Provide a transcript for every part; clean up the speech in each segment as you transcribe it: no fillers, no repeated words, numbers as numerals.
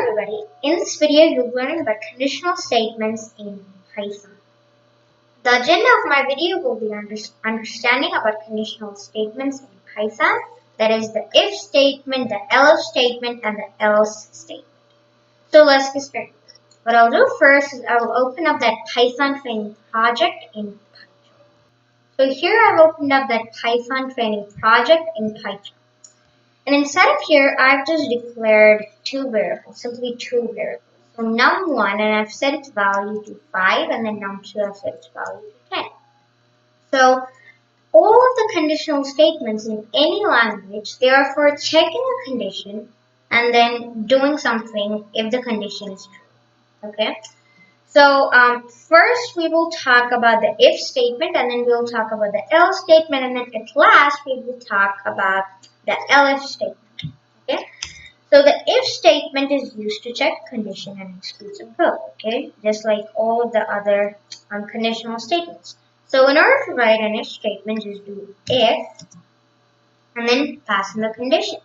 everybody, in this video you'll learn about conditional statements in Python. The agenda of my video will be understanding about conditional statements in Python, that is the if statement, the elif statement, and the else statement. So let's get started. What I'll do first is I will open up that Python training project in Python. So here I've opened up that Python training project in Python. And inside of here, I've just declared two variables, simply two variables. So num1, and I've set its value to 5, and then num2, I've set its value to 10. So all of the conditional statements in any language, they are for checking a condition and then doing something if the condition is true. Okay. So first we will talk about the if statement, and then we'll talk about the else statement, and then at last we will talk about the elif statement. Okay. So the if statement is used to check condition and execute some code. Okay, just like all of the other conditional statements. So in order to write an if statement, just do if and then pass in the condition.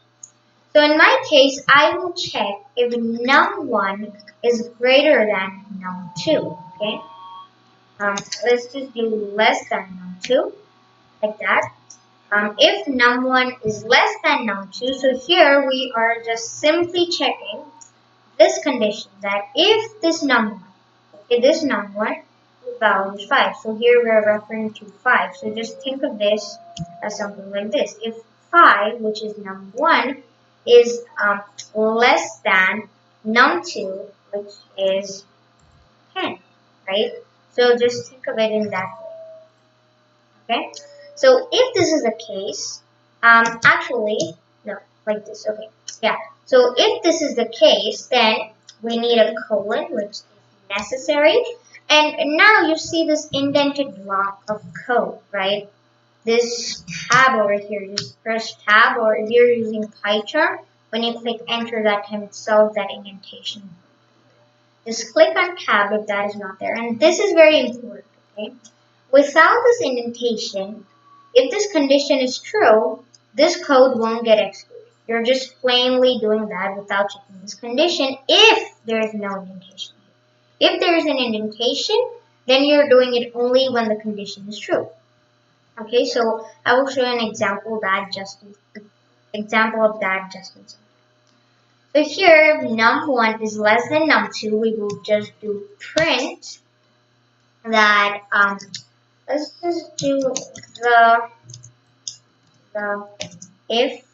So in my case, I will check if num1 is greater than num2. Okay, let's just do less than num2, like that. If num1 is less than num2, so here we are just simply checking this condition, that if this num1, okay, this num1 value is 5. So here we are referring to 5. So just think of this as something like this. If 5, which is num1, is less than num2, which is 10, right? So just think of it in that way. Okay. So if this is the case, actually, no, like this, okay, yeah. So if this is the case, then we need a colon, which is necessary. And now you see this indented block of code, right? This tab over here, just press tab, or if you're using PyCharm, when you click enter, that time it solves that indentation. Just click on tab if that is not there. And this is very important, okay? Without this indentation, if this condition is true, this code won't get executed. You're just plainly doing that without checking this condition if there is no indentation. If there is an indentation, then you're doing it only when the condition is true. Okay, so I will show you an example of that just in some. So here, if num1 is less than num2, we will just do print that let's just do the if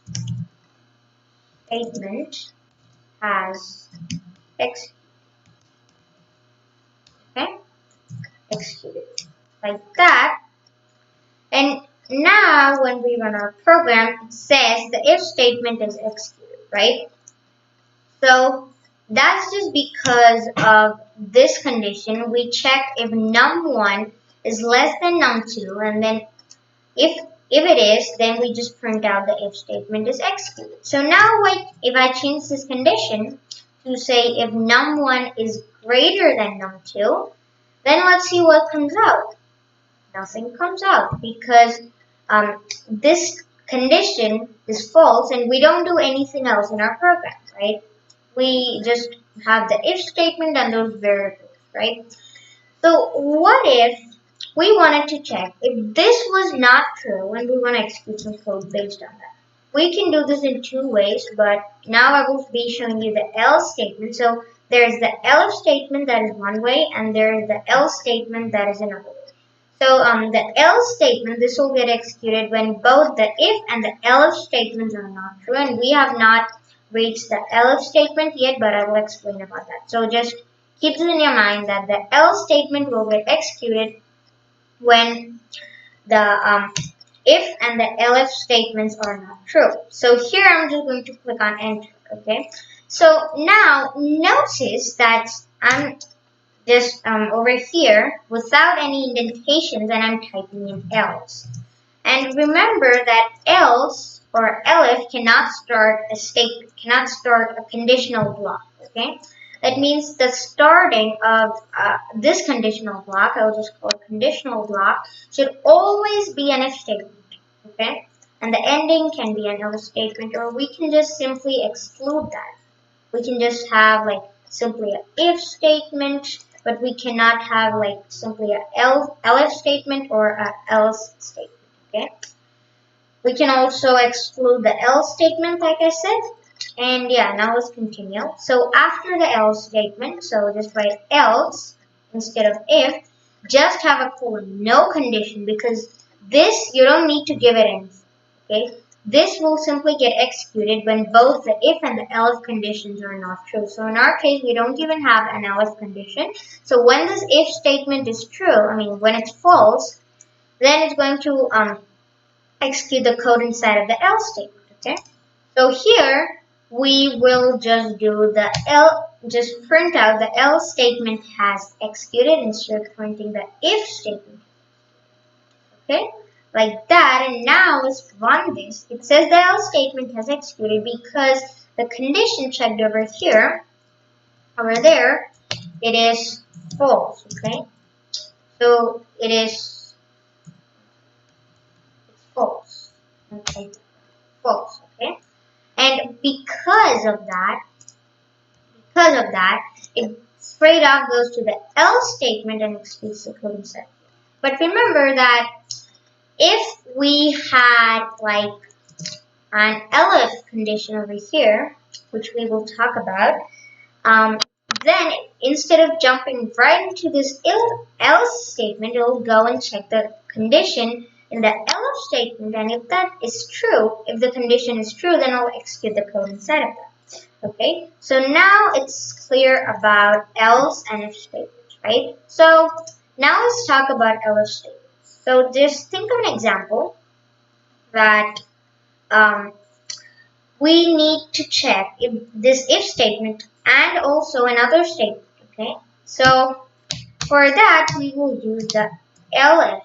statement has executed. Okay, executed like that. And now when we run our program, it says the if statement is executed, right? So that's just because of this condition. We check if num1 is less than num2, and then if it is, then we just print out the if statement is executed. So now if I change this condition to say if num1 is greater than num2, then let's see what comes out. Nothing comes out because this condition is false and we don't do anything else in our program, right? We just have the if statement and those variables, right? So what if we wanted to check if this was not true and we want to execute some code based on that? We can do this in two ways, but now I will be showing you the else statement. So there's the elif statement, that is one way, and there is the else statement, that is another way. So the else statement, this will get executed when both the if and the elif statements are not true, and we have not reached the elif statement yet, but I will explain about that. So just keep this in your mind that the else statement will get executed when the if and the elif statements are not true. So here I'm just going to click on enter, okay? So now notice that I'm just over here without any indentations and I'm typing in else. And remember that else or elif cannot start a statement, cannot start a conditional block, okay? That means the starting of this conditional block, I will just call it conditional block, should always be an if statement, okay? And the ending can be an else statement, or we can just simply exclude that. We can just have like simply a if statement, but we cannot have like simply a elif statement or a else statement. Okay. We can also exclude the else statement, like I said. And yeah, now let's continue. So after the else statement, so just write else instead of if. Just have a colon, no condition, because this you don't need to give it anything. Okay, this will simply get executed when both the if and the elif conditions are not true. So in our case, we don't even have an elif condition. So when this if statement is true, I mean when it's false, then it's going to execute the code inside of the else statement. Okay, so here we will just do the just print out the else statement has executed instead of printing the if statement. Okay, like that. And now let's run this. It says the else statement has executed because the condition checked over there, it is false. Okay, so it's false. Okay, false. Okay, and because of that, it straight up goes to the else statement and executes the code inside. But remember that if we had like an elif condition over here, which we will talk about, then instead of jumping right into this else statement, it will go and check the condition in the elif statement, and if that is true, if the condition is true, then I'll execute the code inside of that. Okay, so now it's clear about else and if statements, right? So now let's talk about elif statements. So just think of an example that we need to check if this if statement and also another statement. Okay, so for that we will use the elif.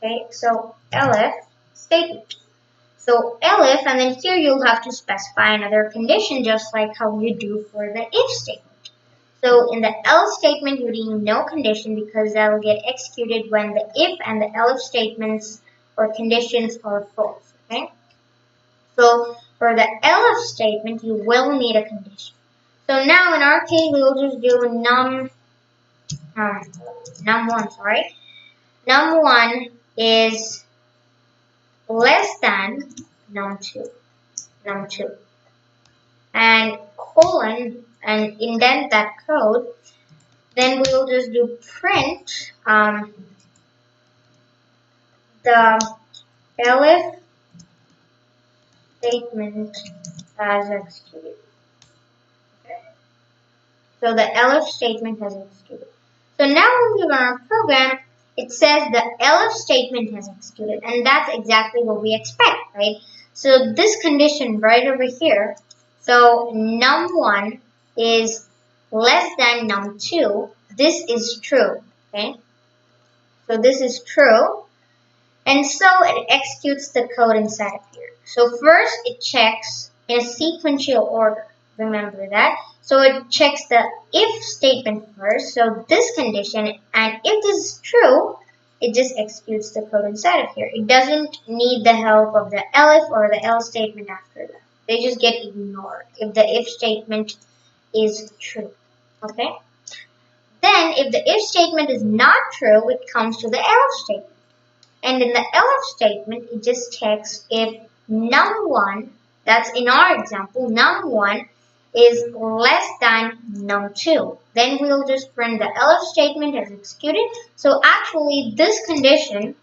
Okay, so elif statement. So elif, and then here you'll have to specify another condition just like how you do for the if statement. So in the else statement you need no condition because that will get executed when the if and the elif statements or conditions are false. Okay. So for the elif statement you will need a condition. So now in our case we will just do num1, sorry. Num1 is less than num2, and colon and indent that code. Then we will just do print the elif statement as executed. Okay. So the elif statement has executed. So now when we run our program, it says the elif statement has executed, and that's exactly what we expect, right? So this condition right over here, so num1 is less than num2, this is true, okay? So this is true, and so it executes the code inside of here. So first it checks in a sequential order, remember that. So it checks the if statement first, so this condition, and if this is true, it just executes the code inside of here. It doesn't need the help of the elif or the else statement after that. They just get ignored if the if statement is true. Okay? Then if the if statement is not true, it comes to the else statement. And in the elif statement, it just checks if num1, that's in our example, num1 is less than num2. Then we'll just print the elif statement as executed. So actually this condition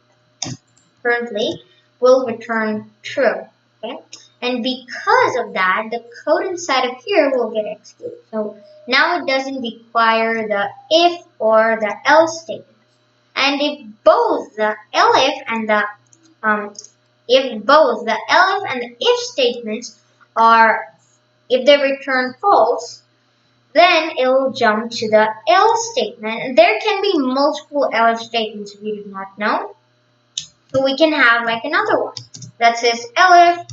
currently will return true. Okay? And because of that, the code inside of here will get executed. So now it doesn't require the if or the else statements. And if both the elif and the if statements are, if they return false, then it will jump to the else statement. And there can be multiple elif statements if you do not know. So we can have like another one that says elif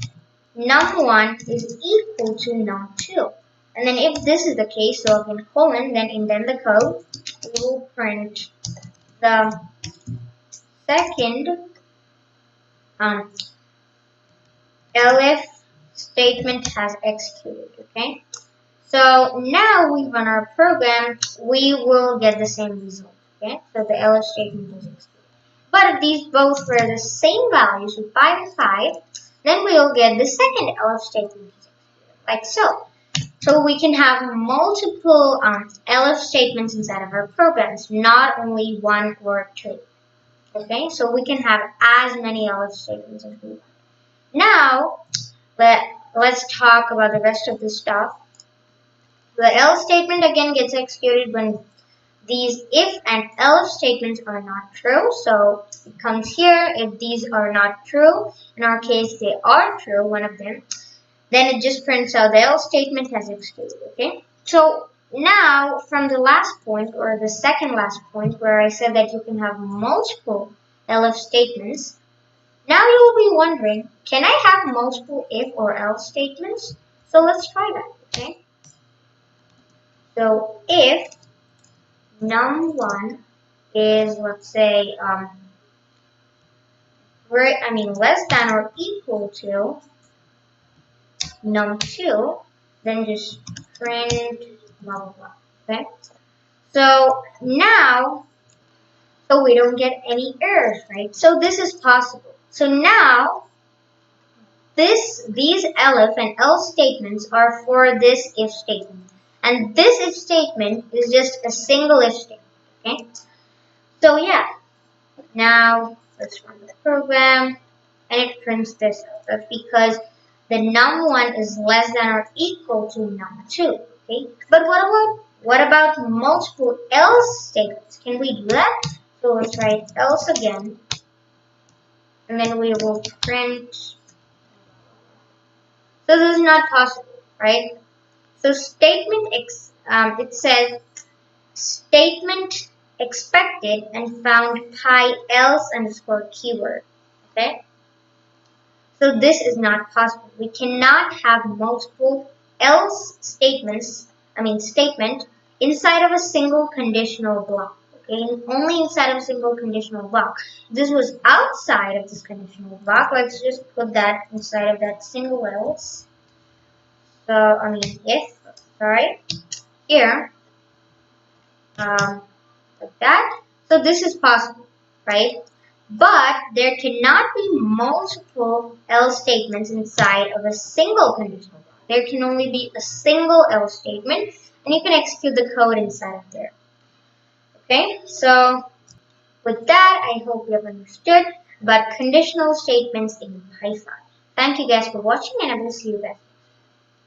num1 is equal to num2. And then if this is the case, so again colon, then indent the code, we will print the second elif statement has executed. Okay, So now we run our program, we will get the same result. Okay, so the else statement is executed. But if these both were the same values with 5 and 5, then we will get the second else statement is executed, like so. So we can have multiple else statements inside of our programs, not only one or two. Okay, so we can have as many else statements as we want. Now, let's talk about the rest of this stuff. The else statement again gets executed when these if and else statements are not true. So it comes here if these are not true. In our case, they are true, one of them. Then it just prints out the else statement has executed. Okay. So now from the last point or the second last point where I said that you can have multiple else statements. Now you will be wondering, can I have multiple if or else statements? So let's try that. Okay. So if num1 is, let's say, less than or equal to num2, then just print blah blah blah. Okay. So now, so we don't get any errors, right? So this is possible. So now, these elif and else statements are for this if statement, and this if statement is just a single if statement. Okay. So yeah. Now let's run the program and it prints this out. That's because the num1 is less than or equal to num2. Okay, but what about multiple else statements? Can we do that? So let's write else again, and then we will print. So this is not possible, right? So statement it says statement expected and found pi else underscore keyword. Okay, so this is not possible. We cannot have multiple else statement inside of a single conditional block. Okay, only inside of a single conditional block. If this was outside of this conditional block, let's just put that inside of that single else. So if, sorry, here, like that. So this is possible, right? But there cannot be multiple else statements inside of a single conditional block. There can only be a single else statement, and you can execute the code inside of there. Okay, so with that, I hope you have understood about conditional statements in Python. Thank you guys for watching, and I will see you guys.